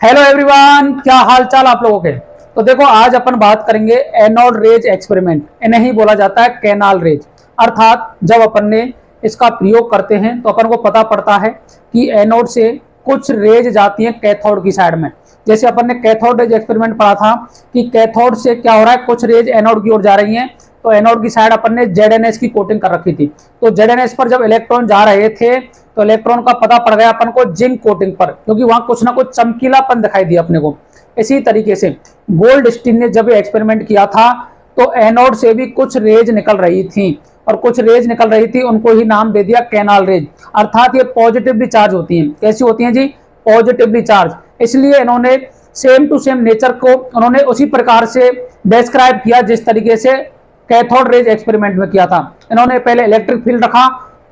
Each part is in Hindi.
हेलो एवरीवन, क्या हाल चाल आप लोगों के। तो देखो, आज अपन बात करेंगे एनोड रेज एक्सपेरिमेंट। इन्हें ही बोला जाता है कैनाल रेज। अर्थात जब अपन ने इसका प्रयोग करते हैं तो अपन को पता पड़ता है कि एनोड से कुछ रेज जाती है कैथोड की साइड में। जैसे अपन ने कैथोड रेज एक्सपेरिमेंट पढ़ा था कि कैथोड से क्या हो रहा है, कुछ रेज एनोड की ओर जा रही हैं। तो एनोड की साइड अपन ने जेडएनएस की कोटिंग कर रखी थी। तो जेडएनएस पर जब इलेक्ट्रॉन जा रहे थे तो इलेक्ट्रॉन का पता पड़ गया अपन को जिंक कोटिंग पर, क्योंकि वहां कुछ ना कुछ चमकीलापन दिखाई दिया अपने को। इसी तरीके से गोल्डस्टीन ने जब एक्सपेरिमेंट किया था तो एनोड से भी कुछ रेज निकल रही थी, और कुछ रेज निकल रही थी उनको ही नाम दे दिया कैनाल रेज। अर्थात ये पॉजिटिवली चार्ज होती हैं। कैसी होती हैं जी? Positively charge. इसलिए इन्होंने सेम टू सेम नेचर को उन्होंने उसी प्रकार से डिस्क्राइब किया जिस तरीके से कैथोड रेज एक्सपेरिमेंट में किया था। इन्होंने पहले इलेक्ट्रिक फील्ड रखा,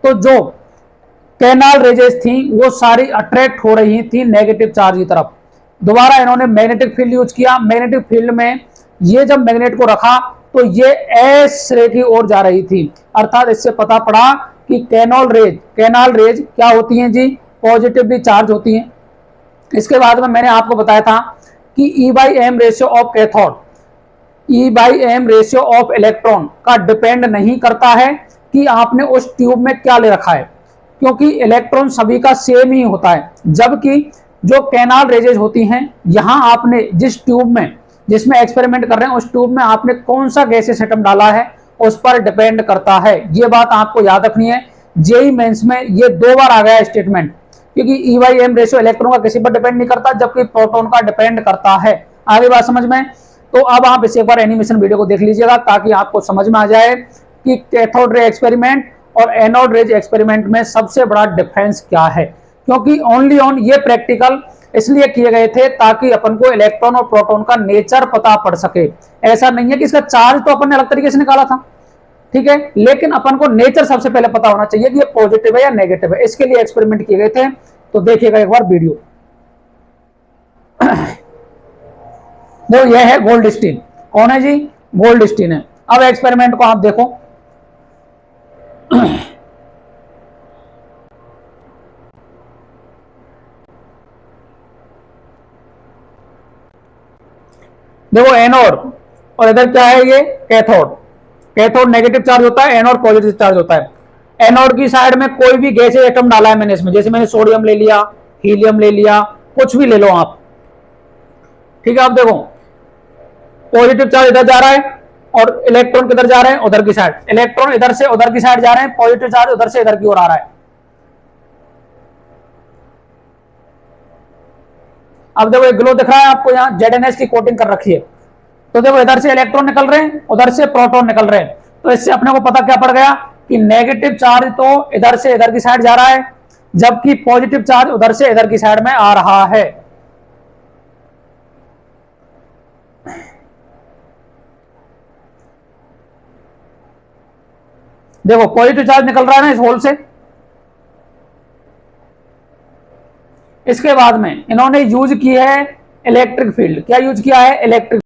तो जो कैनाल रेजेस थी वो सारी अट्रैक्ट हो रही थी नेगेटिव चार्ज की तरफ। दोबारा इन्होंने मैग्नेटिक फील्ड यूज किया। मैग्नेटिक फील्ड में ये जब मैग्नेट को रखा तो ये एस रे की ओर जा रही थी। अर्थात इससे पता पड़ा कि कैनाल रेज क्या होती हैं जी? पॉजिटिवली चार्ज होती हैं। इसके बाद में मैंने आपको बताया था कि E by M ratio of cathode, E by M ratio of electron का डिपेंड नहीं करता है कि आपने उस ट्यूब में क्या ले रखा है, क्योंकि इलेक्ट्रॉन सभी का सेम ही होता है। जबकि जो कैनाल रेजेज होती हैं, यहां आपने जिस ट्यूब में जिसमें एक्सपेरिमेंट कर रहे हैं उस ट्यूब में आपने कौन सा गैसेस एटम डाला है उस पर डिपेंड करता है। ये बात आपको याद रखनी है। जेई मेंस में ये 2 बार आ गया स्टेटमेंट, क्योंकि ई बाई एम रेशियो इलेक्ट्रॉन का किसी पर डिपेंड नहीं करता जबकि प्रोटॉन का डिपेंड करता है। आगे बात समझ में? तो अब आप इसे एक बार एनिमेशन वीडियो को देख लीजिएगा ताकि आपको समझ में आ जाए कि कैथोड रे एक्सपेरिमेंट और एनोड रेज एक्सपेरिमेंट में सबसे बड़ा डिफरेंस क्या है। क्योंकि ओनली ऑन ये प्रैक्टिकल इसलिए किए गए थे ताकि अपन को इलेक्ट्रॉन और प्रोटॉन का नेचर पता पड़ सके। ऐसा नहीं है कि इसका चार्ज तो अपन ने अलग तरीके से निकाला था, ठीक है, लेकिन अपन को नेचर सबसे पहले पता होना चाहिए कि ये पॉजिटिव है या नेगेटिव है। इसके लिए एक्सपेरिमेंट किए गए थे। तो देखिएगा एक बार वीडियो। वो ये है गोल्डस्टीन। कौन है जी? गोल्डस्टीन है। अब एक्सपेरिमेंट को आप देखो। देखो, एनोड और इधर क्या है? ये कैथोड। कैथोड नेगेटिव चार्ज होता है, एनोड पॉजिटिव चार्ज होता है। एनोड की साइड में कोई भी गैस एटम डाला है मैंने इसमें, जैसे मैंने सोडियम ले लिया, हीलियम ले लिया, कुछ भी ले लो आप, ठीक है। आप देखो, पॉजिटिव चार्ज इधर जा रहा है और इलेक्ट्रॉन किधर जा रहे हैं? उधर की साइड। इलेक्ट्रॉन इधर से उधर की साइड जा रहे हैं, पॉजिटिव चार्ज उधर से इधर की ओर आ रहा है। अब देखो, एक ग्लो दिख रहा है आपको, यहां जेडएनएस की कोटिंग कर रखी है। तो देखो, इधर से इलेक्ट्रॉन निकल रहे हैं, उधर से प्रोटॉन निकल रहे हैं। तो इससे अपने को पता क्या पड़ गया कि नेगेटिव चार्ज तो इधर से इधर की साइड जा रहा है, जबकि पॉजिटिव चार्ज उधर से इधर की साइड में आ रहा है। देखो, पॉजिटिव चार्ज निकल रहा है ना इस होल से। इसके बाद में इन्होंने यूज की है इलेक्ट्रिक फील्ड। क्या यूज किया है? इलेक्ट्रिक